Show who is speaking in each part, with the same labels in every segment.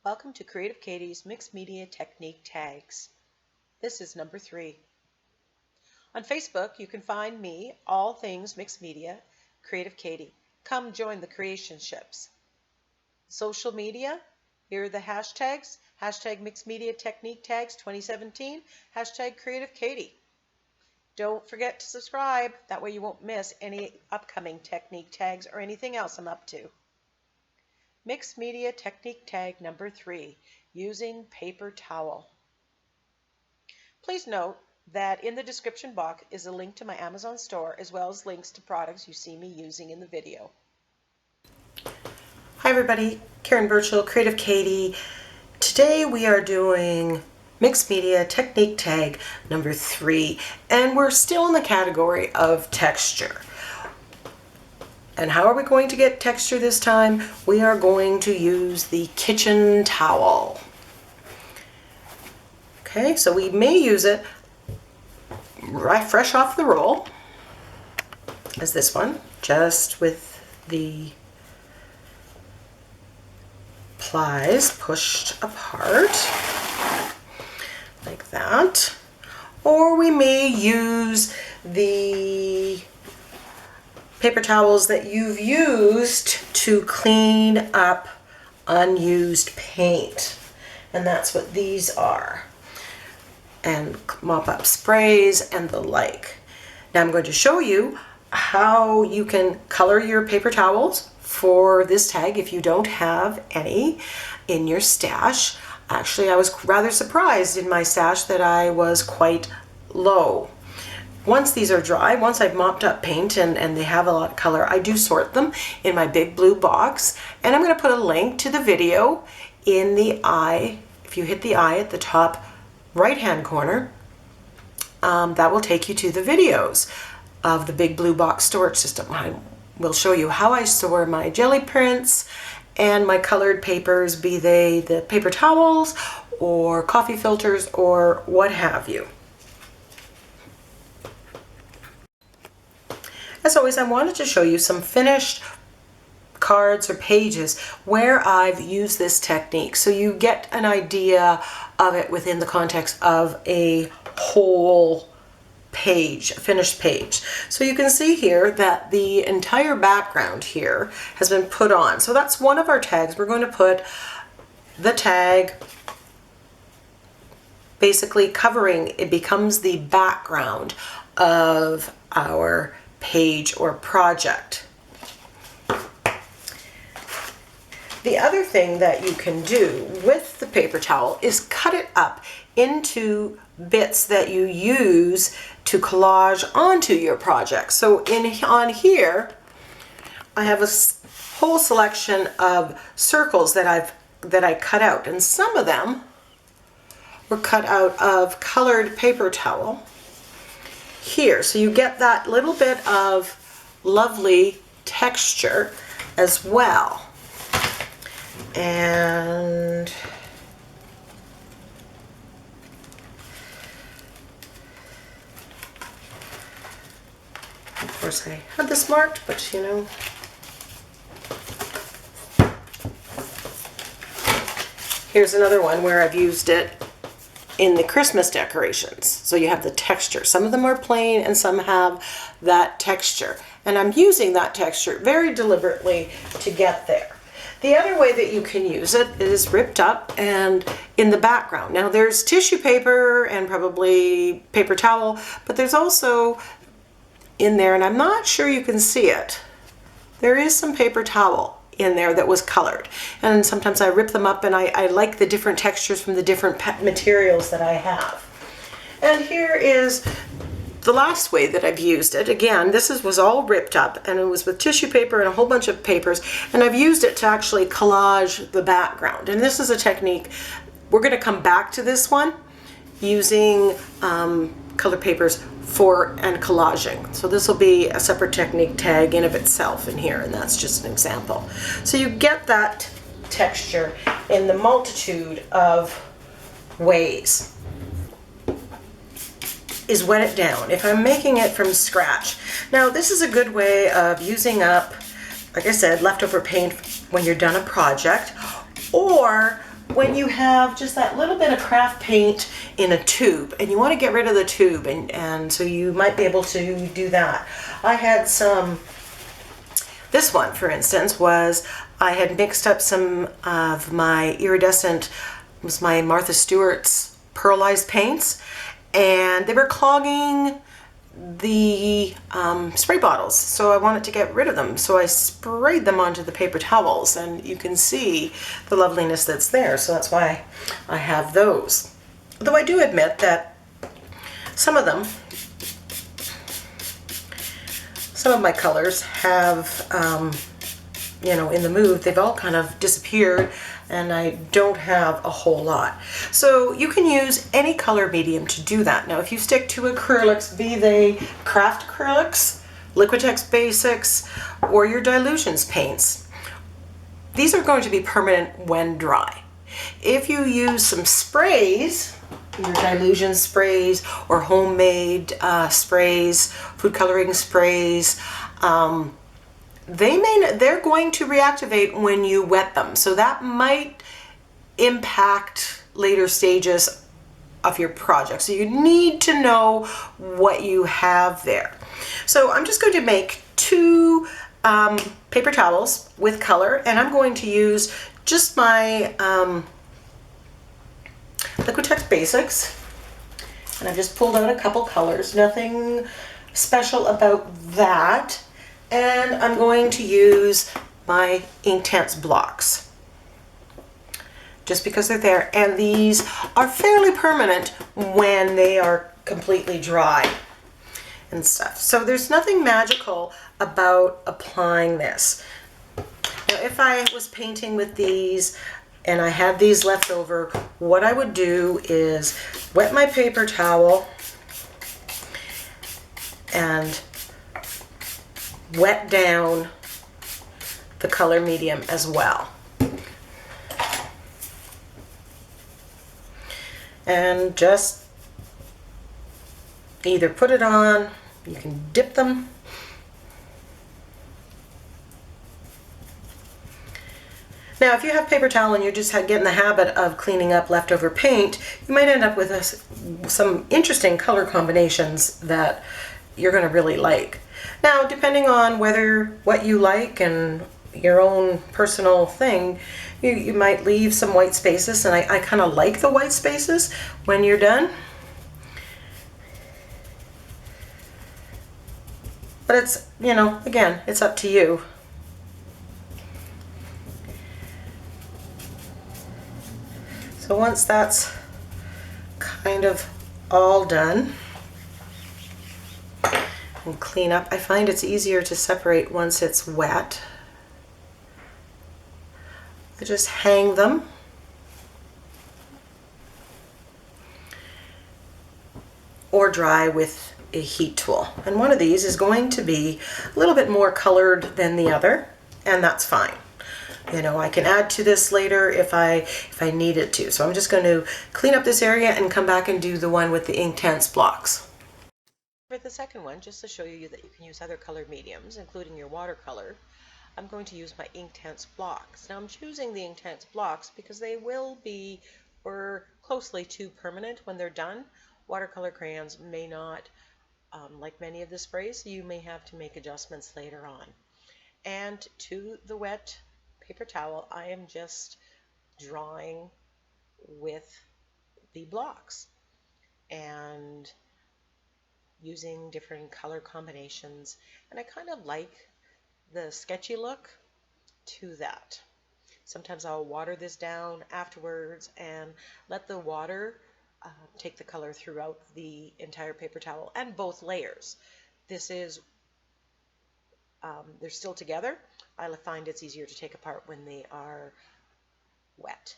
Speaker 1: Welcome to Creative Katie's Mixed Media Technique Tags. This is number 3. On Facebook, you can find me, all things mixed media, Creative Katie. Come join the creation ships. Social media, here are the hashtags. Hashtag Mixed Media Technique Tags 2017, hashtag Creative Katie. Don't forget to subscribe, that way you won't miss any upcoming technique tags or anything else I'm up to. Mixed Media Technique Tag number 3, using paper towel. Please note that in the description box is a link to my Amazon store as well as links to products you see me using in the video.
Speaker 2: Hi everybody, Karen Burchill, Creative Katie. Today we are doing Mixed Media Technique Tag number 3, and we're still in the category of texture. And how are we going to get texture this time? We are going to use the kitchen towel. Okay, so we may use it right fresh off the roll, as this one, just with the plies pushed apart, like that. Or we may use the paper towels that you've used to clean up unused paint. And that's what these are. And mop up sprays and the like. Now I'm going to show you how you can color your paper towels for this tag if you don't have any in your stash. Actually, I was rather surprised in my stash that I was quite low. Once these are dry, once I've mopped up paint and they have a lot of color, I do sort them in my big blue box. And I'm going to put a link to the video in the eye. If you hit the eye at the top right-hand corner, that will take you to the videos of the big blue box storage system. I will show you how I store my jelly prints and my colored papers, be they the paper towels or coffee filters or what have you. As always, I wanted to show you some finished cards or pages where I've used this technique so you get an idea of it within the context of a whole page, a finished page. So you can see here that the entire background here has been put on. So that's one of our tags. We're going to put the tag basically covering, it becomes the background of our page or project. The other thing that you can do with the paper towel is cut it up into bits that you use to collage onto your project. So on here, I have a whole selection of circles that I cut out, and some of them were cut out of colored paper towel here. So you get that little bit of lovely texture as well. And of course I had this marked, but you know, here's another one where I've used it in the Christmas decorations. So you have the texture. Some of them are plain and some have that texture. And I'm using that texture very deliberately to get there. The other way that you can use it is ripped up and in the background. Now there's tissue paper and probably paper towel, but there's also in there, and I'm not sure you can see it, there is some paper towel in there that was colored. And sometimes I rip them up, and I like the different textures from the different materials that I have. And here is the last way that I've used it. Again, this was all ripped up, and it was with tissue paper and a whole bunch of papers, and I've used it to actually collage the background. And this is a technique, we're going to come back to this one using color papers and collaging. So this will be a separate technique tag in of itself in here, and that's just an example. So you get that texture in the multitude of ways. Is wet it down. If I'm making it from scratch. Now this is a good way of using up, like I said, leftover paint when you're done a project, or when you have just that little bit of craft paint in a tube and you want to get rid of the tube, and so you might be able to do that. I had some, this one for instance was, I had mixed up some of my iridescent, it was my Martha Stewart's pearlized paints, and they were clogging the spray bottles, so I wanted to get rid of them, so I sprayed them onto the paper towels, and you can see the loveliness that's there, so that's why I have those. Though I do admit that some of them, some of my colors have, you know, in the move, they've all kind of disappeared, and I don't have a whole lot. So you can use any color medium to do that. Now, if you stick to acrylics, be they craft acrylics, Liquitex Basics, or your dilutions paints, these are going to be permanent when dry. If you use some sprays, your dilution sprays or homemade sprays, food coloring sprays, they're going to reactivate when you wet them, so that might impact later stages of your project. So you need to know what you have there. So I'm just going to make 2 paper towels with color, and I'm going to use just my Liquitex Basics, and I've just pulled out a couple colors, nothing special about that. And I'm going to use my Inktense blocks just because they're there, and these are fairly permanent when they are completely dry and stuff. So there's nothing magical about applying this. Now, if I was painting with these and I had these left over, what I would do is wet my paper towel and wet down the color medium as well. And just either put it on, you can dip them, now if you have paper towel and you just get in the habit of cleaning up leftover paint, you might end up with some interesting color combinations that you're going to really like. Now, depending on what you like and your own personal thing, you might leave some white spaces, and I kind of like the white spaces when you're done. But it's, you know, again, it's up to you. So once that's kind of all done, and clean up, I find it's easier to separate once it's wet. I just hang them. Or dry with a heat tool. And one of these is going to be a little bit more colored than the other, and that's fine. You know, I can add to this later if I needed to. So I'm just going to clean up this area and come back and do the one with the Inktense blocks.
Speaker 1: For the second one, just to show you that you can use other color mediums, including your watercolor, I'm going to use my Inktense blocks. Now I'm choosing the Inktense blocks because they will be, or closely to, permanent when they're done. Watercolor crayons may not, like many of the sprays, you may have to make adjustments later on. And to the wet paper towel, I am just drawing with the blocks and using different color combinations, and I kind of like the sketchy look to that. Sometimes I'll water this down afterwards and let the water take the color throughout the entire paper towel and both layers. This is, they're still together. I find it's easier to take apart when they are wet.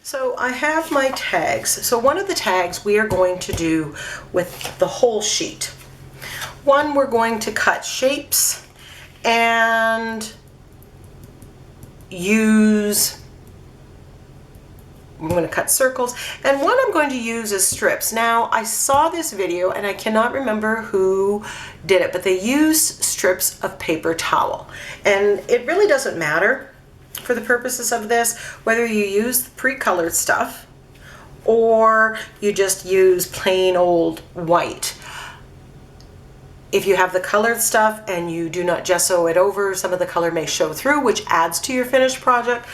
Speaker 2: So I have my tags. So one of the tags we are going to do with the whole sheet. One, we're going to cut shapes and use I'm going to cut circles, and what I'm going to use is strips. Now, I saw this video and I cannot remember who did it, but they used strips of paper towel. And it really doesn't matter for the purposes of this whether you use the pre-colored stuff or you just use plain old white. If you have the colored stuff and you do not gesso it over, some of the color may show through, which adds to your finished project.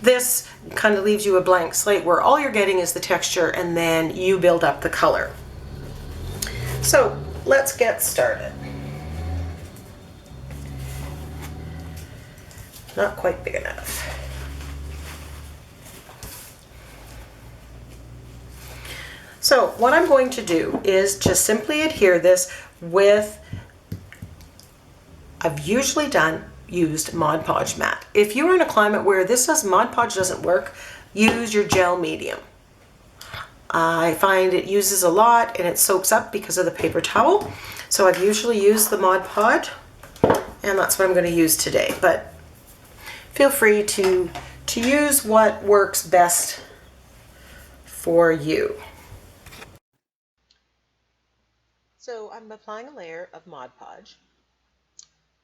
Speaker 2: This kind of leaves you a blank slate where all you're getting is the texture and then you build up the color. So let's get started. Not quite big enough. So what I'm going to do is just simply adhere this with, I've usually used Mod Podge matte. If you are in a climate where Mod Podge doesn't work, use your gel medium. I find it uses a lot and it soaks up because of the paper towel. So I've usually used the Mod Podge, and that's what I'm going to use today. But feel free to use what works best for you.
Speaker 1: So I'm applying a layer of Mod Podge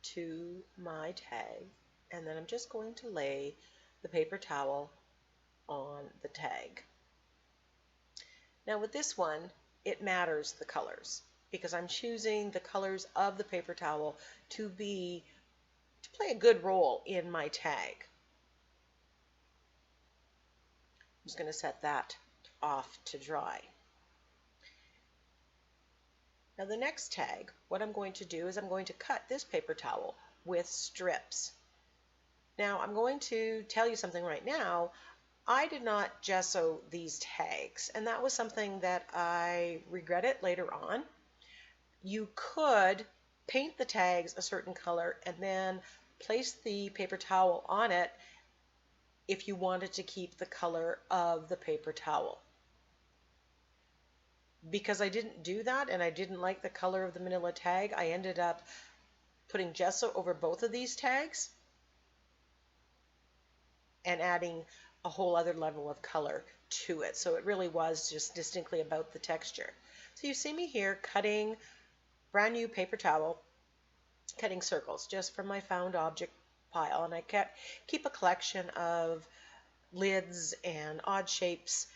Speaker 1: to my tag, and then I'm just going to lay the paper towel on the tag. Now with this one, it matters the colors because I'm choosing the colors of the paper towel to play a good role in my tag. I'm just going to set that off to dry. Now the next tag, what I'm going to do is I'm going to cut this paper towel with strips. Now I'm going to tell you something right now. I did not gesso these tags, and that was something that I regretted later on. You could paint the tags a certain color and then place the paper towel on it if you wanted to keep the color of the paper towel. Because I didn't do that and I didn't like the color of the manila tag, I ended up putting gesso over both of these tags and adding a whole other level of color to it. So it really was just distinctly about the texture. So you see me here cutting brand new paper towel, cutting circles just from my found object pile, and I keep a collection of lids and odd shapes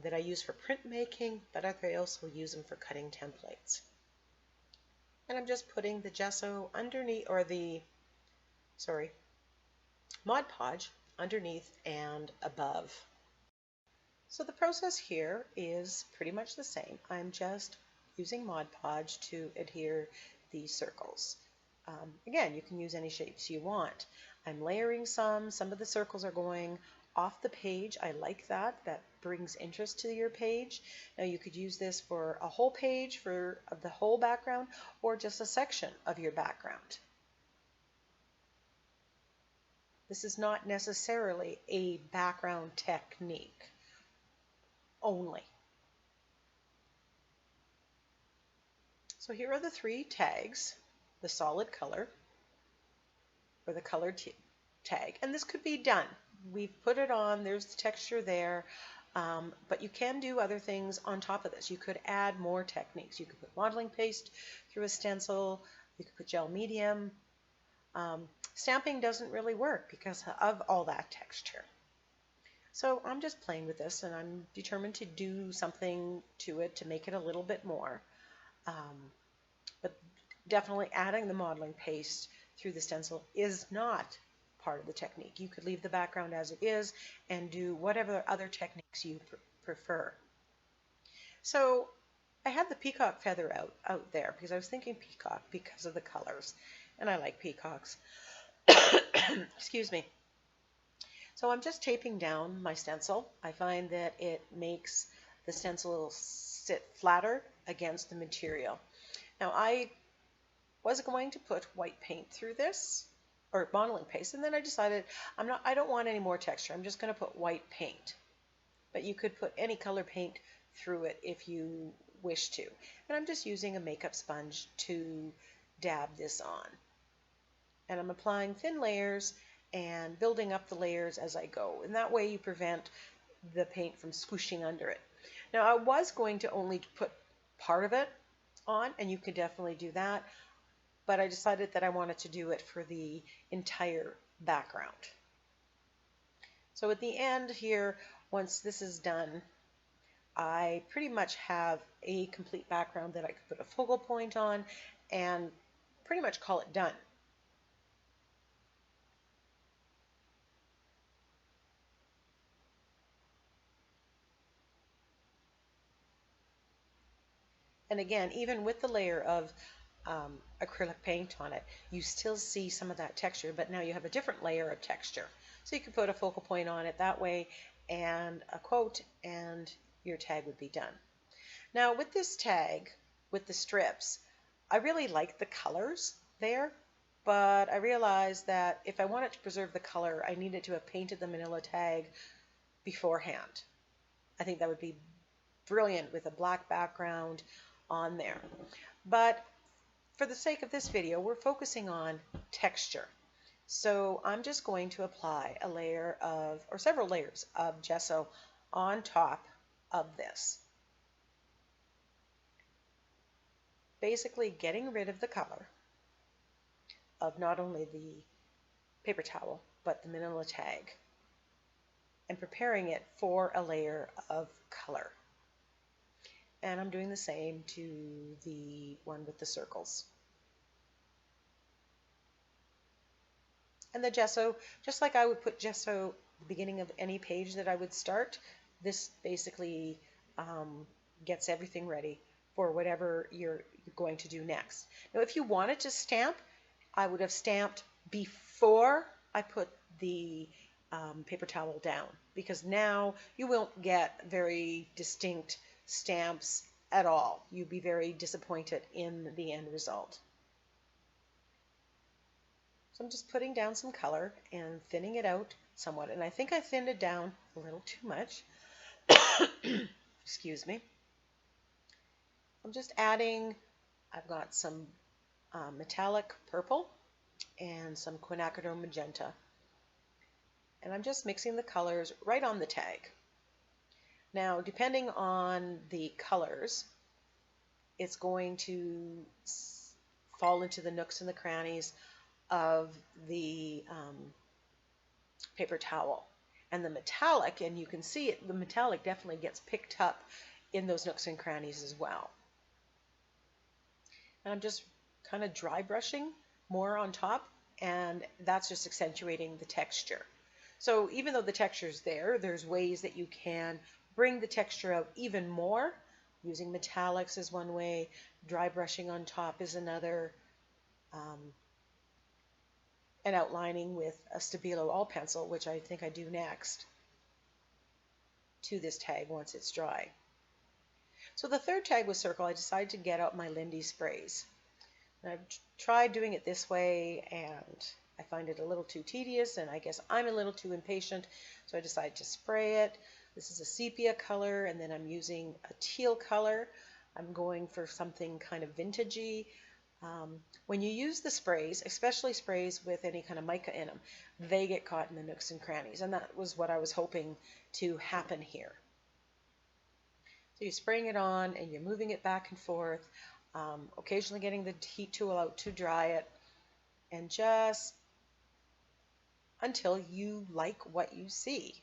Speaker 1: that I use for printmaking, but I also use them for cutting templates. And I'm just putting the gesso underneath, or Mod Podge underneath and above. So the process here is pretty much the same. I'm just using Mod Podge to adhere these circles. Again, you can use any shapes you want. I'm layering some of the circles are going off the page. I like that. That brings interest to your page. Now you could use this for a whole page of the whole background or just a section of your background. This is not necessarily a background technique only. So here are the three tags, the solid color or the colored tag, and this could be done. We've put it on, there's the texture there, but you can do other things on top of this. You could add more techniques. You could put modeling paste through a stencil, you could put gel medium. Stamping doesn't really work because of all that texture. So I'm just playing with this, and I'm determined to do something to it to make it a little bit more. But definitely adding the modeling paste through the stencil is not part of the technique. You could leave the background as it is and do whatever other techniques you prefer. So I had the peacock feather out there because I was thinking peacock because of the colors, and I like peacocks. Excuse me. So I'm just taping down my stencil. I find that it makes the stencil sit flatter against the material. Now I was going to put white paint through this, or modeling paste, and then I decided I don't want any more texture. I'm just going to put white paint. But you could put any color paint through it if you wish to. And I'm just using a makeup sponge to dab this on. And I'm applying thin layers and building up the layers as I go. And that way you prevent the paint from squishing under it. Now I was going to only put part of it on, and you could definitely do that, but I decided that I wanted to do it for the entire background. So at the end here, once this is done, I pretty much have a complete background that I could put a focal point on and pretty much call it done. And again, even with the layer of acrylic paint on it, you still see some of that texture, but now you have a different layer of texture. So you could put a focal point on it that way and a quote, and your tag would be done. Now with this tag, with the strips, I really like the colors there, but I realized that if I wanted to preserve the color, I needed to have painted the manila tag beforehand. I think that would be brilliant with a black background on there. But for the sake of this video, we're focusing on texture. So I'm just going to apply a layer of, or several layers of gesso on top of this. Basically getting rid of the color of not only the paper towel, but the manila tag, and preparing it for a layer of color. And I'm doing the same to the one with the circles. And the gesso, just like I would put gesso at the beginning of any page that I would start, this basically gets everything ready for whatever you're going to do next. Now, if you wanted to stamp, I would have stamped before I put the paper towel down, because now you won't get very distinct stamps at all. You'd be very disappointed in the end result. So I'm just putting down some color and thinning it out somewhat, and I think I thinned it down a little too much. Excuse me. I'm just adding, I've got some metallic purple and some quinacridone magenta, and I'm just mixing the colors right on the tag. Now, depending on the colors, it's going to fall into the nooks and the crannies of the paper towel. And the metallic, and you can see it, the metallic definitely gets picked up in those nooks and crannies as well. And I'm just kind of dry brushing more on top, and that's just accentuating the texture. So even though the texture is there, there's ways that you can bring the texture out even more. Using metallics is one way, dry brushing on top is another, and outlining with a Stabilo all pencil, which I think I do next to this tag once it's dry. So the third tag with circle, I decided to get out my Lindy sprays. And I've tried doing it this way, and I find it a little too tedious, and I guess I'm a little too impatient, so I decided to spray it. This is a sepia color, and then I'm using a teal color. I'm going for something kind of vintagey. When you use the sprays, especially sprays with any kind of mica in them, they get caught in the nooks and crannies, and that was what I was hoping to happen here. So you're spraying it on, and you're moving it back and forth, occasionally getting the heat tool out to dry it, and just until you like what you see.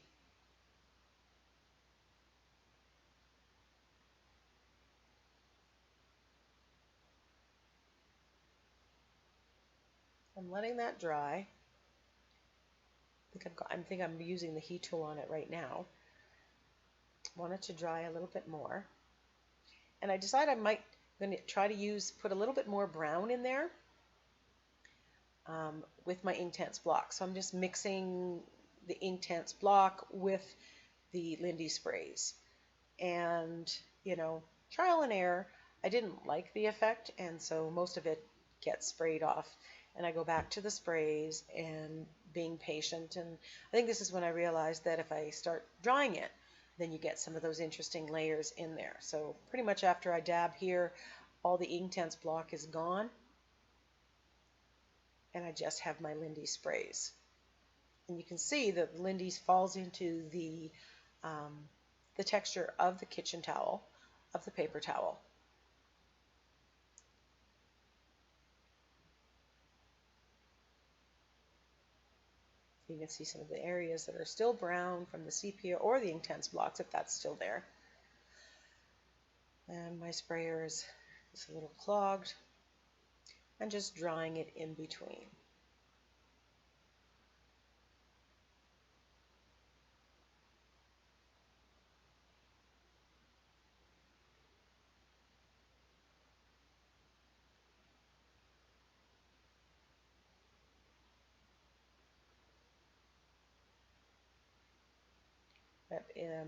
Speaker 1: I'm letting that dry. I think I'm using the heat tool on it right now. Want it to dry a little bit more. And I decided I'm going to try to put a little bit more brown in there with my Inktense block. So I'm just mixing the Inktense block with the Lindy sprays. And, you know, trial and error. I didn't like the effect, and so most of it gets sprayed off. And I go back to the sprays and being patient. And I think this is when I realized that if I start drying it, then you get some of those interesting layers in there. So pretty much after I dab here, all the Inktense block is gone, and I just have my Lindy sprays. And you can see that Lindy's falls into the the texture of the kitchen towel, of the paper towel. You can see some of the areas that are still brown from the sepia or the intense blocks, if that's still there. And my sprayer is a little clogged. I'm just drying it in between.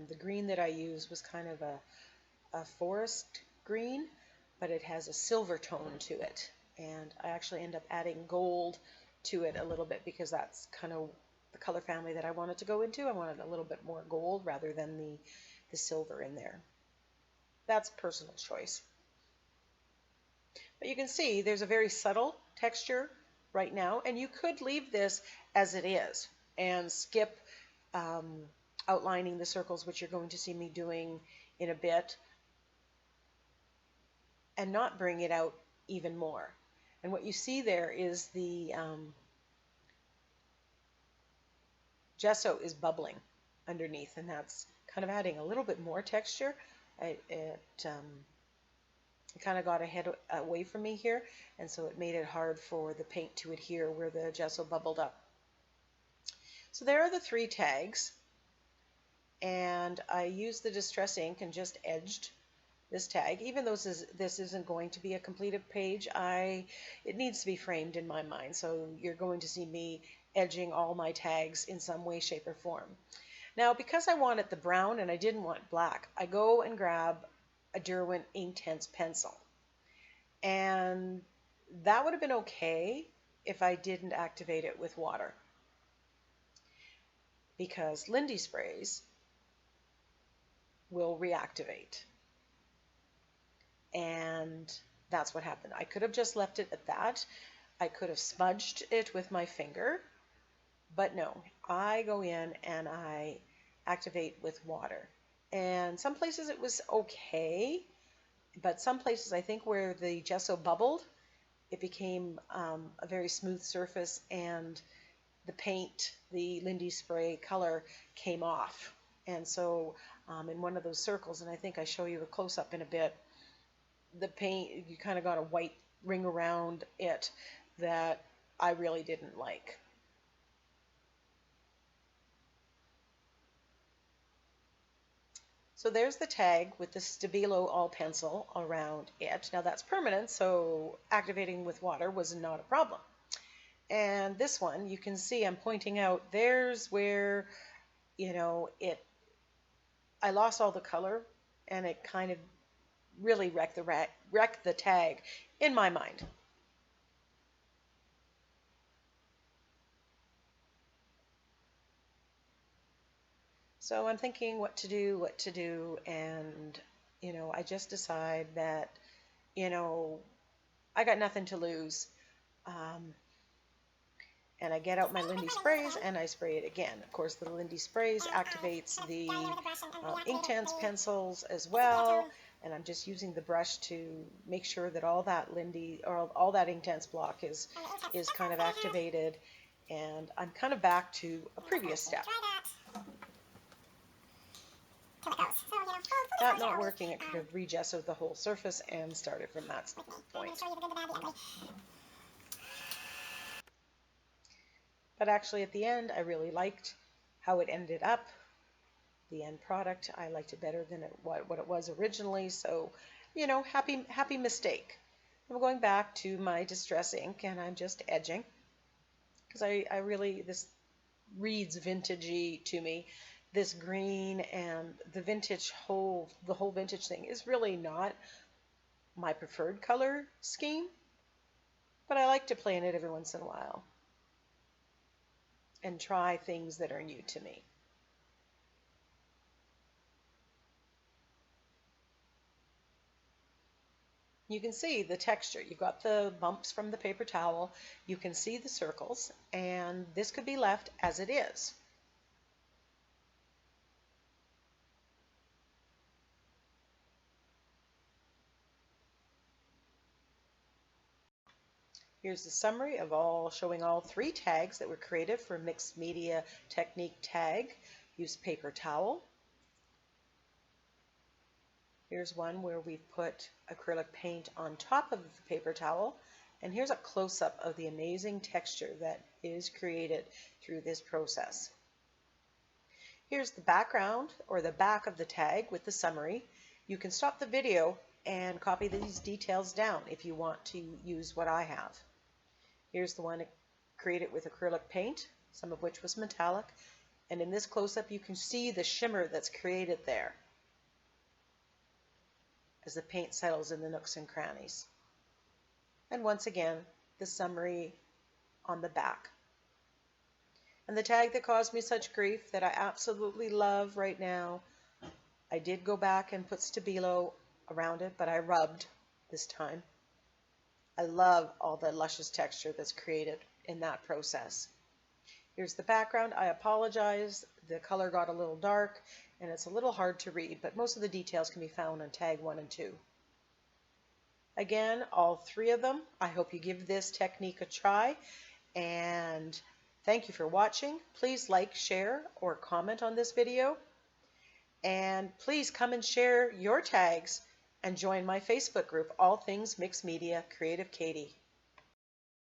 Speaker 1: The green that I used was kind of a forest green, but it has a silver tone to it. And I actually end up adding gold to it a little bit because that's kind of the color family that I wanted to go into. I wanted a little bit more gold rather than the silver in there. That's personal choice. But you can see there's a very subtle texture right now, and you could leave this as it is and skip outlining the circles, which you're going to see me doing in a bit, and not bring it out even more. And what you see there is the gesso is bubbling underneath, and that's kind of adding a little bit more texture. It kind of got away from me here, and so it made it hard for the paint to adhere where the gesso bubbled up. So there are the 3 tags, and I used the Distress ink and just edged this tag. Even though this isn't going to be a completed page, it needs to be framed in my mind, so you're going to see me edging all my tags in some way, shape, or form. Now, because I wanted the brown and I didn't want black, I go and grab a Derwent Inktense pencil. And that would have been okay if I didn't activate it with water, because Lindy sprays will reactivate. And that's what happened. I could have just left it at that. I could have smudged it with my finger, but no, I go in and I activate with water. And some places it was okay, but some places, I think where the gesso bubbled, it became a very smooth surface, and the paint, the Lindy spray color, came off. And so in one of those circles, and I think I show you a close-up in a bit, the paint, you kind of got a white ring around it that I really didn't like. So there's the tag with the Stabilo all pencil around it. Now that's permanent, so activating with water was not a problem. And this one, you can see I'm pointing out, there's where, I lost all the color, and it kind of really wrecked the tag in my mind. So I'm thinking what to do, and I just decide that I got nothing to lose, and I get out my Lindy sprays and I spray it again. Of course, the Lindy sprays activates the Inktense pencils as well, and I'm just using the brush to make sure that all that all that Inktense block is kind of activated, and I'm kind of back to a previous step. That not working, it could have re-gessoed the whole surface and started from that point. But actually at the end, I really liked how it ended up. The end product, I liked it better than what it was originally. So, happy mistake. I'm going back to my Distress ink, and I'm just edging, because I really, this reads vintagey to me. This green and the whole vintage thing is really not my preferred color scheme, but I like to play in it every once in a while and try things that are new to me. You can see the texture. You've got the bumps from the paper towel. You can see the circles, and this could be left as it is. Here's the summary of showing all 3 tags that were created for Mixed Media Technique tag. Use paper towel. Here's one where we've put acrylic paint on top of the paper towel. And here's a close-up of the amazing texture that is created through this process. Here's the background or the back of the tag with the summary. You can stop the video and copy these details down if you want to use what I have. Here's the one created with acrylic paint, some of which was metallic. And in this close-up you can see the shimmer that's created there as the paint settles in the nooks and crannies. And once again, the summary on the back. And the tag that caused me such grief that I absolutely love right now, I did go back and put Stabilo around it, but I rubbed this time. I love all the luscious texture that's created in that process. Here's the background. I apologize, the color got a little dark and it's a little hard to read, but most of the details can be found on tag 1 and 2. Again, all 3 of them. I hope you give this technique a try, and thank you for watching. Please like, share, or comment on this video, and please come and share your tags and join my Facebook group, All Things Mixed Media Creative Katie.